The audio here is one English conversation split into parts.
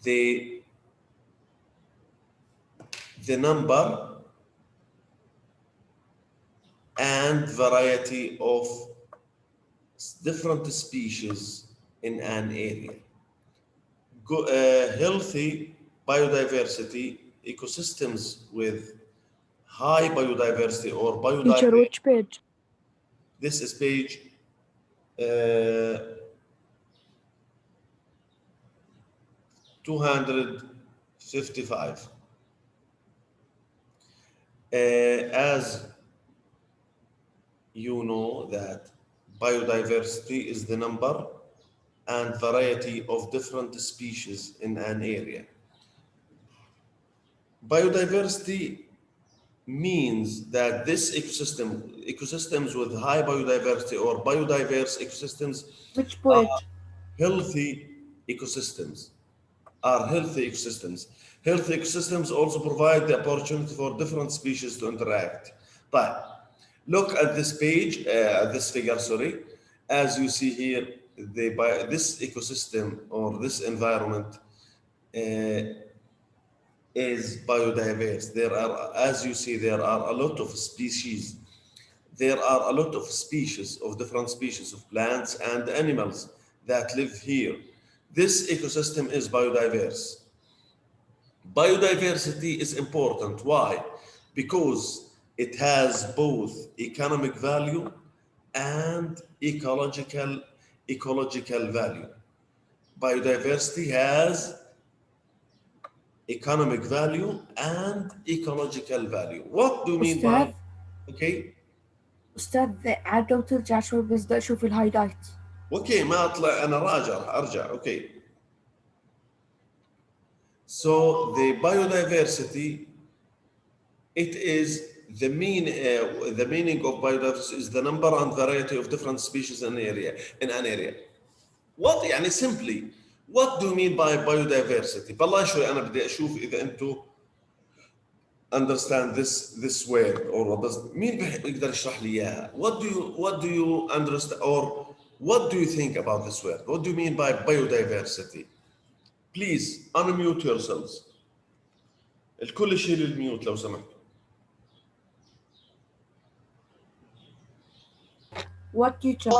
the number and variety of different species in an area. Healthy biodiversity, ecosystems with high biodiversity or Teacher, biodiversity. which page? This is page 255. As you know that biodiversity is the number and variety of different species in an area. Biodiversity means that this ecosystems with high biodiversity or biodiverse ecosystems Which are page? healthy ecosystems. Healthy ecosystems also provide the opportunity for different species to interact. But look at this page, this figure, sorry. As you see here, this ecosystem or this environment is biodiverse. There are, as you see, there are a lot of species. There are a lot of species, of different species of plants and animals that live here. This ecosystem is biodiverse. Biodiversity is important. Why? Because it has both economic value and ecological value. Biodiversity has economic value and ecological value. What do you mean by? Okay. أستاذ عاد لو ترجع شوي بس بدي أشوف الهايلايت. اوكي ما اطلع انا ارجع اوكي. So the biodiversity, it is the meaning of biodiversity is the number and variety of different species in an area. What يعني simply what do you mean by biodiversity? بالله شوي انا بدي اشوف اذا انتم understand this word or what does مين بيقدر يشرح لي اياها. What do you understand or what do you think about this word? What do you mean by biodiversity? Please unmute yourselves. الكل يشيل الميوت لو سمحت. What teacher?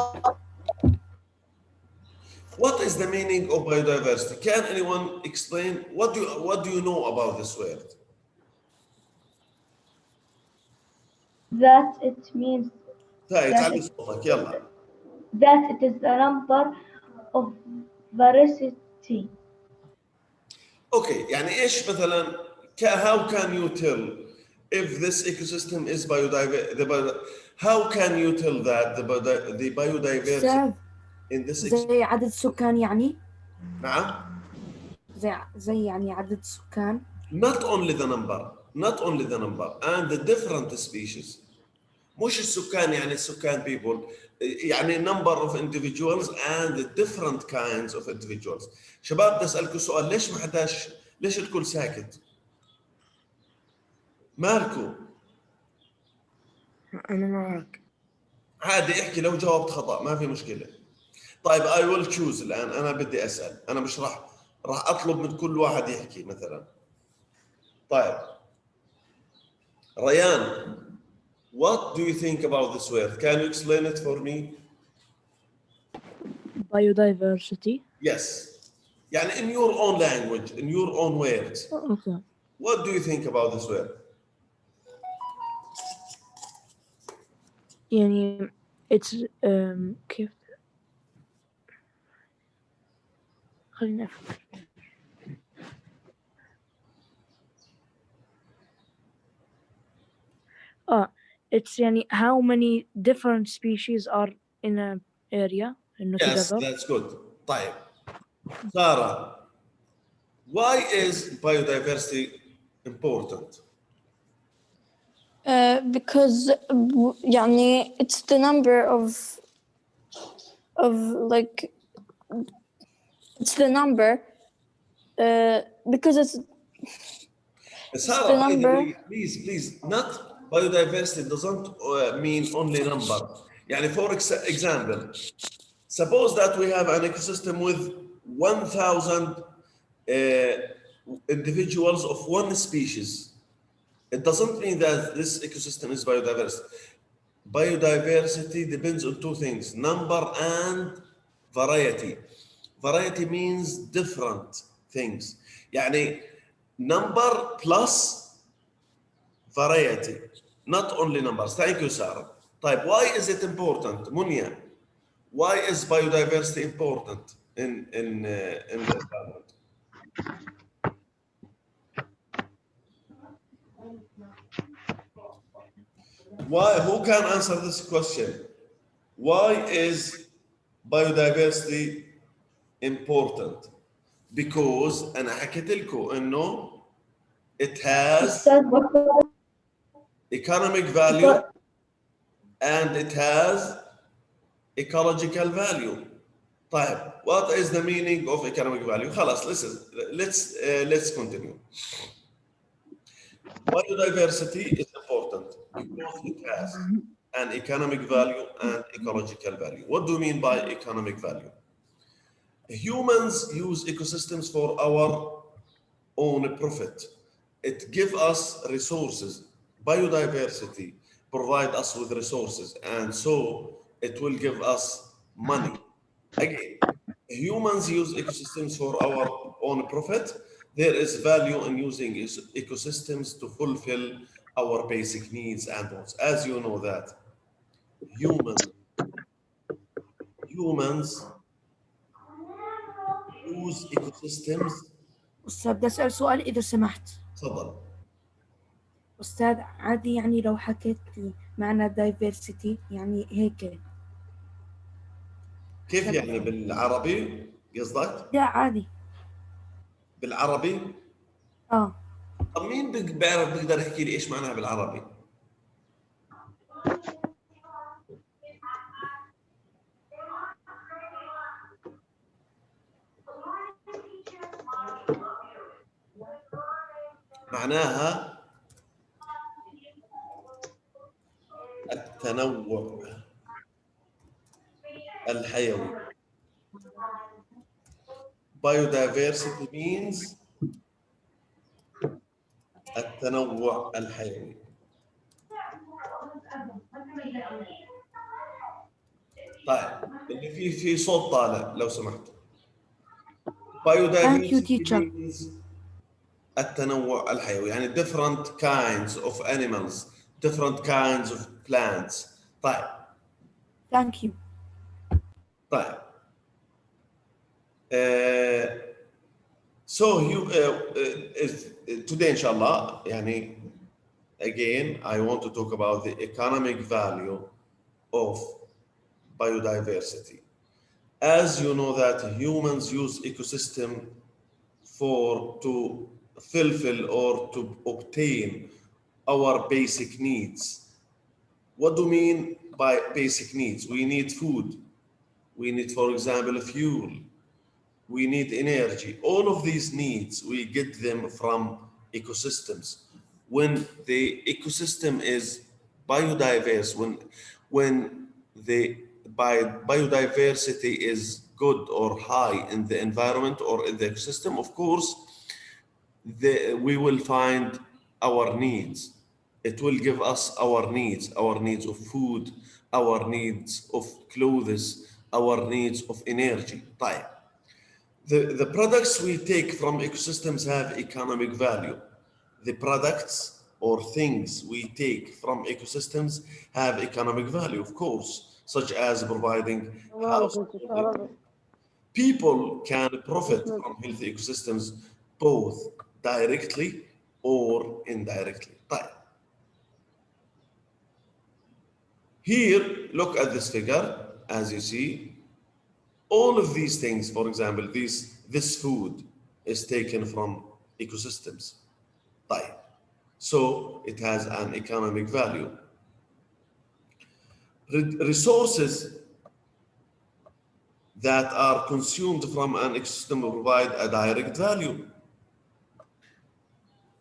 What is the meaning of biodiversity? Can anyone explain what do you know about this word? That it means تعالي صوتك يلا. that it is the number of variety. Okay, يعني ايش مثلا how can you tell if this ecosystem is biodiverse? How can you tell that the biodiversity أستاذ in this زي عدد السكان يعني؟ نعم. زي يعني عدد السكان. Not only the number and the different species. مش السكان يعني السكان people يعني number of individuals and the different kinds of individuals. شباب بدي اسالكم سؤال ليش ما حداش ليش الكل ساكت؟ مالكم؟ أنا معك. عادي احكي لو جاوبت خطأ ما في مشكلة. طيب I will choose الآن أنا بدي أسأل أنا مش راح أطلب من كل واحد يحكي مثلا. طيب ريان what do you think about this word? Can you explain it for me? Biodiversity. Yes. يعني in your own language, in your own words. Okay. What do you think about this word? يعني it's كيف خلينا أفكر. It's يعني how many different species are in an area. Yes, together. that's good. طيب Sarah, why is biodiversity important? Because يعني it's the number of like it's the number because it's Sarah, the number. please, not biodiversity doesn't mean only number. يعني for example, suppose that we have an ecosystem with 1,000 individuals of one species. It doesn't mean that this ecosystem is biodiverse. Biodiversity depends on two things: number and variety. Variety means different things. يعني number plus variety, not only numbers. Thank you, Sarah. طيب, why is it important? Munya, why is biodiversity important in the environment? Why? Who can answer this question? Why is biodiversity important? Because أنا حكيت لكم إنه it has أستاذ بطل economic value and it has ecological value. طيب, what is the meaning of economic value? خلاص, listen, let's continue. Biodiversity is important because it has an economic value and ecological value. What do you mean by economic value? Humans use ecosystems for our own profit. It gives us resources. Biodiversity provide us with resources, and so it will give us money. Again, humans use ecosystems for our own profit. There is value in using ecosystems to fulfill our basic needs and wants. As you know that humans use ecosystems. أستاذ بدي أسأل سؤال إذا سمحت. تفضل. أستاذ عادي يعني لو حكيت لي معنى diversity يعني هيك. كيف يعني بالعربي قصدك؟ لا عادي. بالعربي؟ طب مين بيعرف بيقدر يحكي لي ايش معناها بالعربي؟ معناها التنوع الحيوي. Biodiversity means التنوع الحيوي. طيب, اللي في صوت طالع لو سمحت. Biodiversity means التنوع الحيوي, يعني different kinds of animals, different kinds of plants. طيب. Thank you. طيب. So today inshallah, يعني again I want to talk about the economic value of biodiversity. As you know that humans use ecosystem to fulfill or to obtain our basic needs. What do you mean by basic needs? We need food. We need, for example, fuel. We need energy. All of these needs, we get them from ecosystems. When the ecosystem is biodiverse, when the biodiversity is good or high in the environment or in the ecosystem, of course, we will find our needs. It will give us our needs of food, our needs of clothes, our needs of energy. طيب. The products we take from ecosystems have economic value. The products or things we take from ecosystems have economic value, of course, such as providing housing. People can profit from healthy ecosystems both directly or indirectly. طيب. Here, look at this figure, as you see. All of these things, for example, this food is taken from ecosystems. طيب. So it has an economic value. Resources that are consumed from an ecosystem provide a direct value.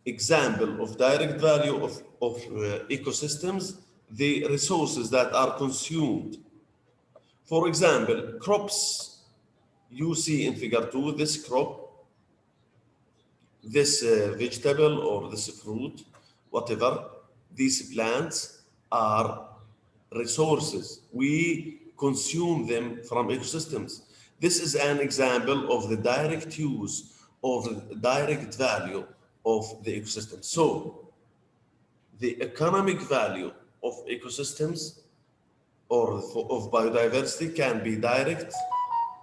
Example of direct value of ecosystems, the resources that are consumed. For example, crops you see in figure 2, this crop this vegetable or this fruit, whatever, these plants are resources. We consume them from ecosystems. This is an example of the direct use or the direct value of the ecosystem. So the economic value of ecosystems or of biodiversity can be direct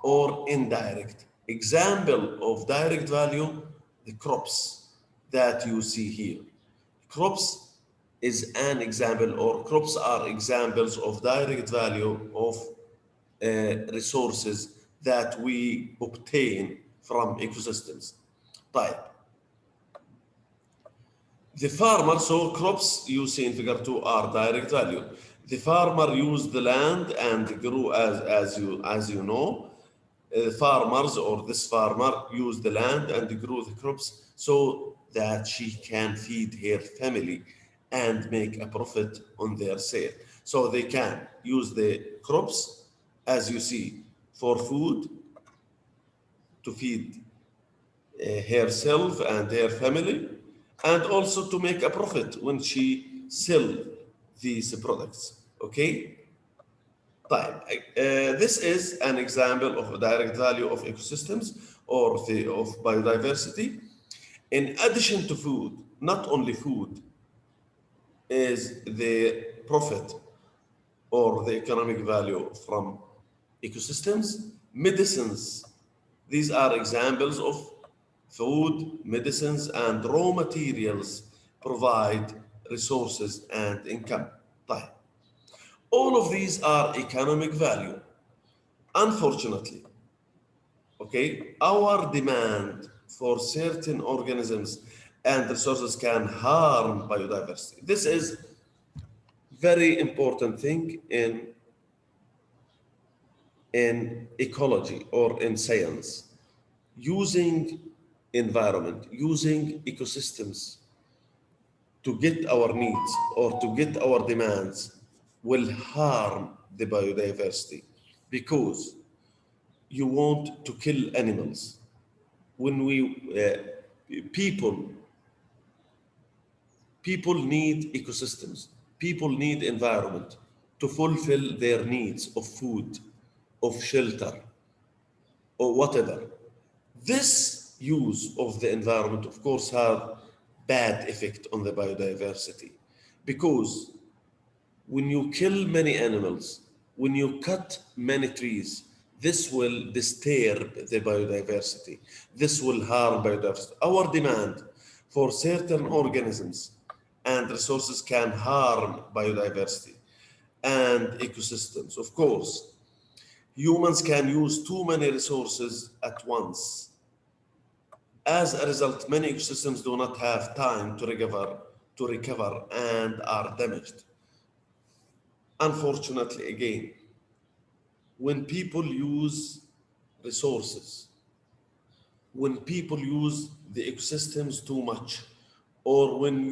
or indirect. Example of direct value, the crops that you see here. Crops is an example, or crops are examples of direct value of resources that we obtain from ecosystems. طيب. The farmer, so crops you see in figure 2 are direct value. The farmer used the land and grew as you know. Farmers or this farmer used the land and grew the crops so that she can feed her family and make a profit on their sale. So they can use the crops, as you see, for food, to feed herself and her family, and also to make a profit when she sell these products. Okay. This is an example of a direct value of ecosystems or of biodiversity. In addition to food, not only food is the profit or the economic value from ecosystems, medicines. These are examples of food, medicines, and raw materials provide resources and income. طيب. All of these are economic value. Unfortunately, okay, our demand for certain organisms and resources can harm biodiversity. This is very important thing in ecology or in science. Using environment, using ecosystems to get our needs or to get our demands will harm the biodiversity because you want to kill animals. When people need ecosystems, people need environment to fulfill their needs of food, of shelter, or whatever. This use of the environment, of course, have bad effect on the biodiversity because when you kill many animals, when you cut many trees, this will disturb the biodiversity. This will harm biodiversity. Our demand for certain organisms and resources can harm biodiversity and ecosystems. Of course, humans can use too many resources at once. As a result, many ecosystems do not have time to recover and are damaged. Unfortunately, again, when people use resources, when people use the ecosystems too much, or when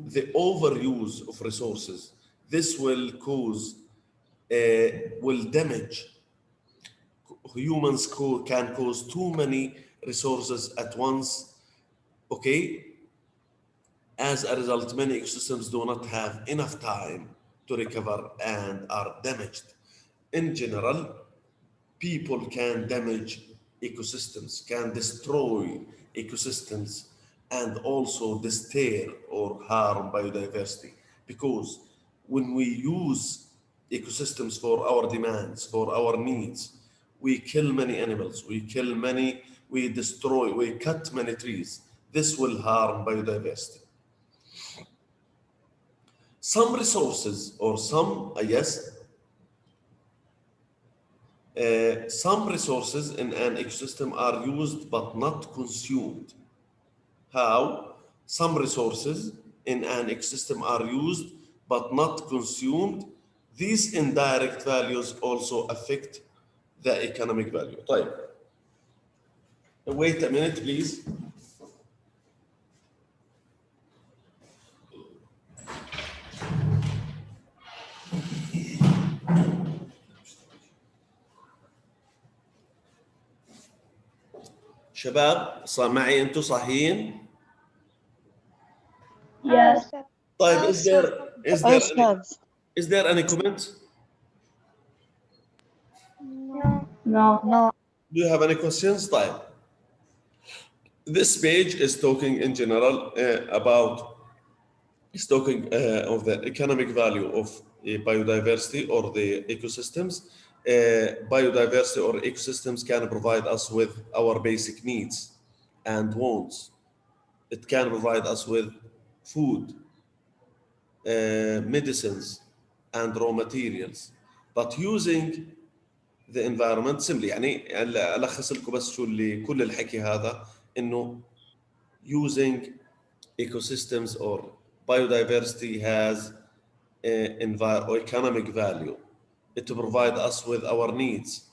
the overuse of resources, this will will damage. Humans can cause too many resources at once, okay? As a result, many ecosystems do not have enough time to recover and are damaged. In general, people can damage ecosystems, can destroy ecosystems, and also disturb or harm biodiversity. Because when we use ecosystems for our demands, for our needs, we kill many animals, we destroy, we cut many trees. This will harm biodiversity. Some resources or some resources in an ecosystem are used but not consumed. How? Some resources in an ecosystem are used but not consumed. These indirect values also affect the economic value. طيب. Wait a minute, please. شباب معي انتم صاحيين؟ Yes. طيب is there any comment? No. Do you have any questions? طيب. This page is talking in general it's talking of the economic value of biodiversity or the ecosystems. Biodiversity or ecosystems can provide us with our basic needs and wants. It can provide us with food, medicines, and raw materials. But using the environment simply يعني ألخص لكم بس شو اللي كل الحكي هذا إنه using ecosystems or biodiversity has or economic value. It to provide us with our needs.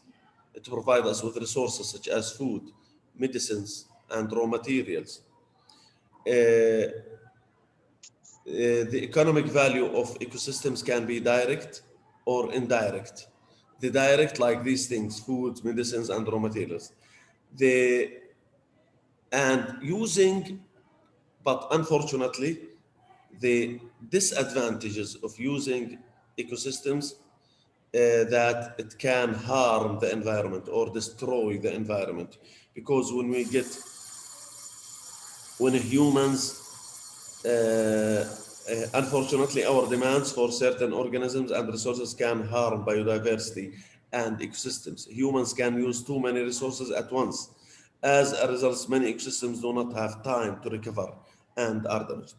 It to provide us with resources such as food, medicines, and raw materials. The economic value of ecosystems can be direct or indirect. The direct, like these things, food, medicines, and raw materials. But unfortunately, the disadvantages of using ecosystems that it can harm the environment or destroy the environment, because when humans unfortunately our demands for certain organisms and resources can harm biodiversity and ecosystems. Humans can use too many resources at once. As a result, many ecosystems do not have time to recover and are damaged.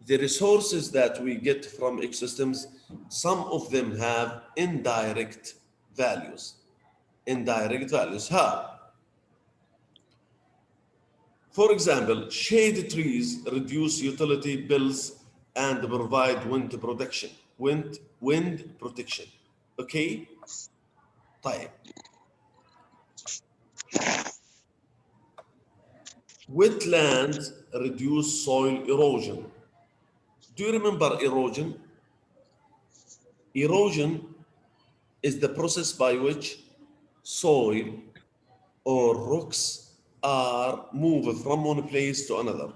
The resources that we get from ecosystems, some of them have indirect values. How? For example, shade trees reduce utility bills and provide wind protection. Okay? طيب. Wetlands reduce soil erosion. Do you remember erosion? Erosion is the process by which soil or rocks are moved from one place to another.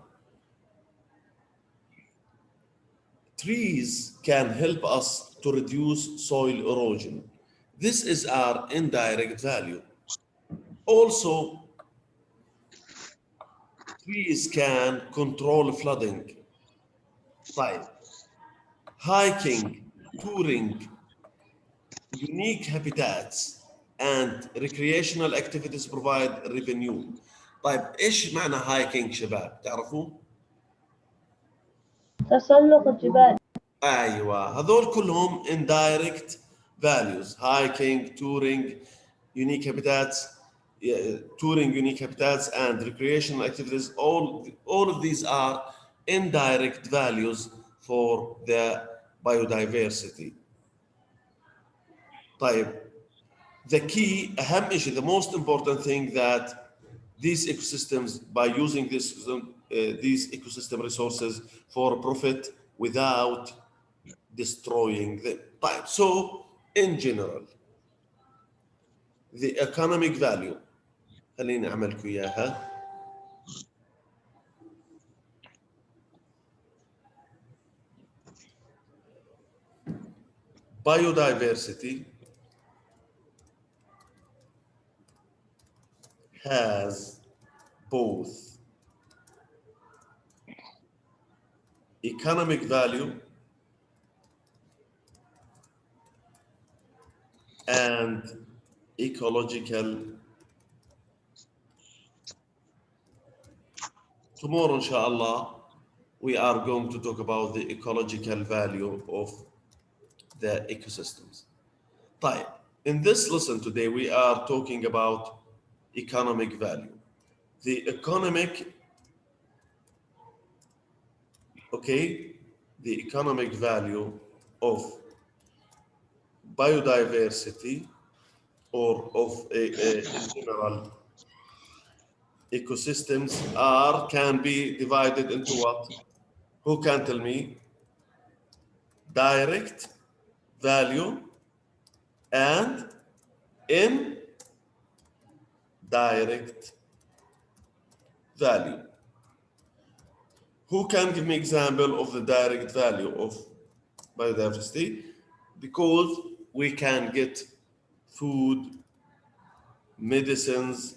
Trees can help us to reduce soil erosion. This is our indirect value. Also, trees can control flooding. طيب. Hiking, touring, unique habitats, and recreational activities provide revenue. طيب ايش معنى hiking شباب؟ تعرفوا؟ تسلق الجبال. ايوه هذول كلهم indirect values. Hiking, touring, unique habitats, and recreational activities, all of these are indirect values for the biodiversity. طيب the key أهم شيء, the most important thing, that these ecosystems, by using these ecosystem resources for profit without destroying them. طيب so in general the economic value, خليني أعملكم إياها. Biodiversity has both economic value and ecological. Tomorrow, inshallah, we are going to talk about the ecological value of the ecosystems. طيب, in this lesson today, we are talking about economic value. The economic value of biodiversity or of in general ecosystems can be divided into what? Who can tell me? Direct value and indirect value. Who can give me example of the direct value of biodiversity? Because we can get food, medicines.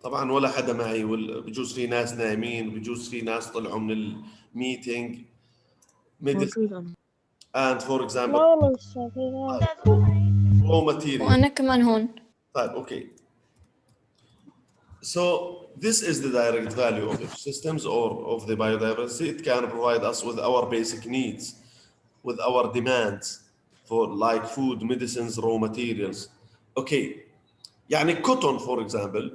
طبعا ولا حدا معي، بجوز في ناس نايمين، بجوز في ناس طلعوا من الميتينج. موجود أنا. And for لا example والله أستاذ هنا. raw material. وأنا كمان هون. طيب okay. So this is the direct value of ecosystems or of the biodiversity. It can provide us with our basic needs, with our demands for like food, medicines, raw materials. Okay. يعني cotton, for example,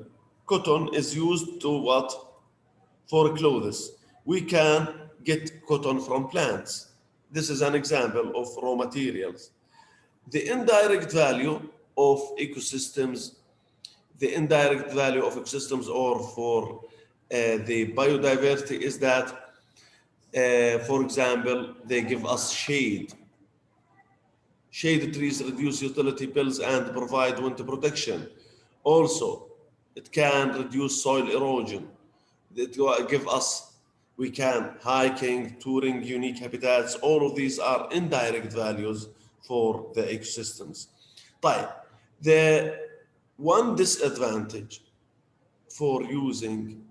cotton is used to what? For clothes. We can get cotton from plants. This is an example of raw materials. The indirect value of ecosystems, or for the biodiversity is that, for example, they give us shade. Shade trees reduce utility bills and provide winter protection. Also, it can reduce soil erosion. It will give us, we can hiking, touring, unique habitats. All of these are indirect values for the ecosystems. طيب, the one disadvantage for using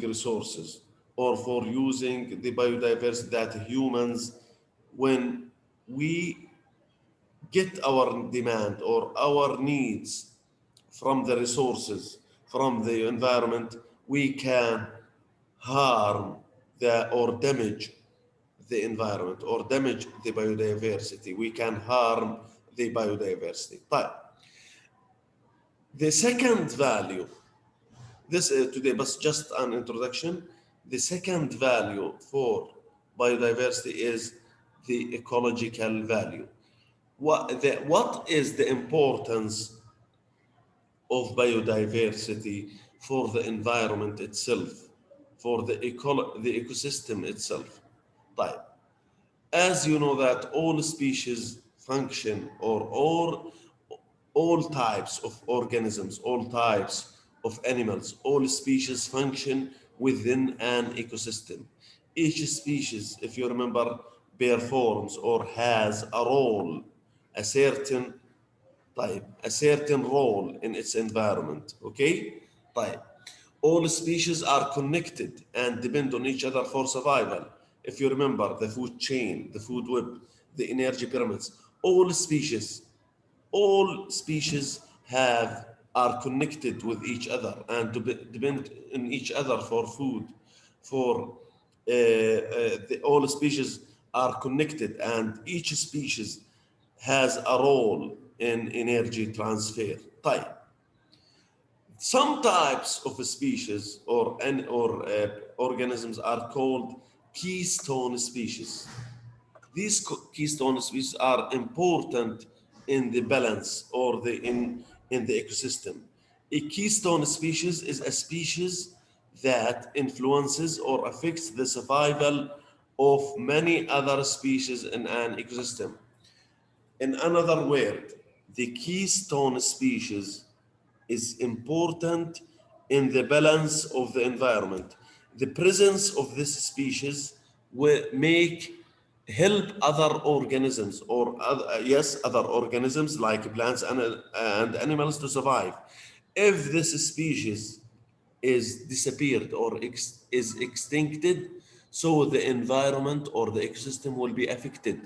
resources or for using the biodiversity that humans, when we get our demand or our needs from the resources, from the environment, we can harm or damage the environment or damage the biodiversity. We can harm the biodiversity. But the second value, this today, but just an introduction. The second value for biodiversity is the ecological value. What is the importance of biodiversity for the environment itself, for the ecosystem itself? طيب, as you know that all species function, or all types of organisms, all types of animals, all species function within an ecosystem. Each species, if you remember, performs or has a role, a certain role in its environment. Okay? طيب. All species are connected and depend on each other for survival. If you remember the food chain, the food web, the energy pyramids, all species are connected with each other and depend on each other for food. All species are connected and each species has a role in energy transfer. طيب. Some types of species or organisms are called keystone species. These keystone species are important in the balance or in the ecosystem. A keystone species is a species that influences or affects the survival of many other species in an ecosystem. In another word, the keystone species is important in the balance of the environment. The presence of this species will help other organisms other organisms like plants and animals to survive. If this species is disappeared or is extincted, so the environment or the ecosystem will be affected,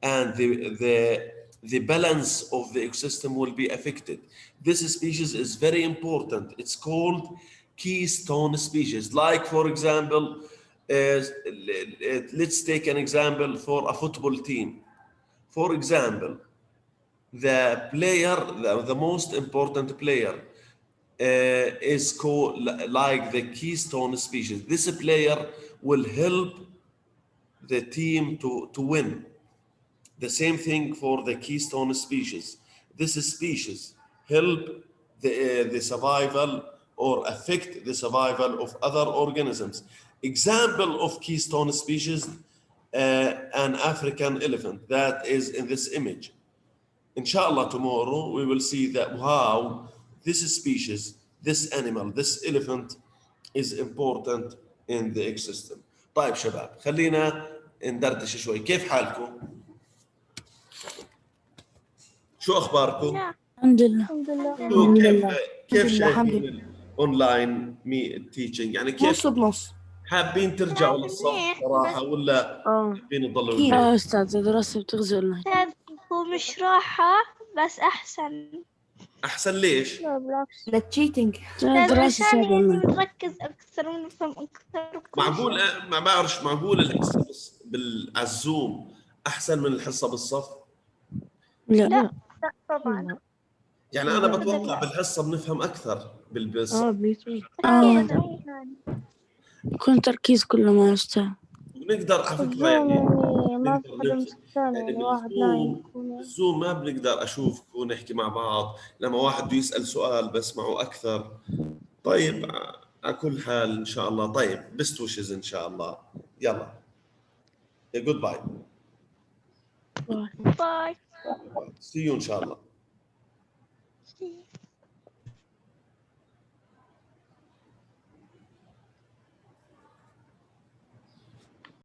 and the balance of the ecosystem will be affected. This species is very important. It's called keystone species. Like, for example, let's take an example for a football team. For example, the most important player is called like the keystone species. This player will help the team to win. The same thing for the keystone species. This species help the survival or affect the survival of other organisms. Example of keystone species, an African elephant that is in this image. Inshallah, tomorrow we will see that how this species, this animal, this elephant is important in the ecosystem. طيب شباب خلينا ندردش شوي. كيف حالكم؟ شو اخباركم؟ الحمد لله. الحمد لله. شو كيف لله. كيف الحمد شايفين الاونلاين تيتشنج؟ يعني كيف نص بنص. حابين ترجعوا للصف صراحه ولا حابين تضلوا أكيد. بالبيت؟ أستاذ الدراسة بتغزو أونلاين. هو مش راحة بس أحسن. احسن ليش؟ لا بالعكس. للتشيتنج. الدراسة عشان صعبة يعني أونلاين. نركز أكثر ونفهم أكثر وكل معقول شيء. ما بعرفش، معقول الحصه على الزوم احسن من الحصه بالصف؟ لا. لا طبعا. يعني انا بتوقع بالحصه بنفهم اكثر بالصف. بيتوي. أكيد. يكون تركيز كله مع الأستاذ. ونقدر على فكره الزوم يعني يعني ما في نقدر حدا نمسك. يمسك الثاني، يعني يعني واحد نايم بالزوم يكون بالزوم ما بنقدر اشوفك ونحكي مع بعض، لما واحد بده يسال سؤال بسمعه اكثر. طيب على كل حال ان شاء الله. طيب بست وشز ان شاء الله. يلا جود باي. باي. سي يو ان شاء الله.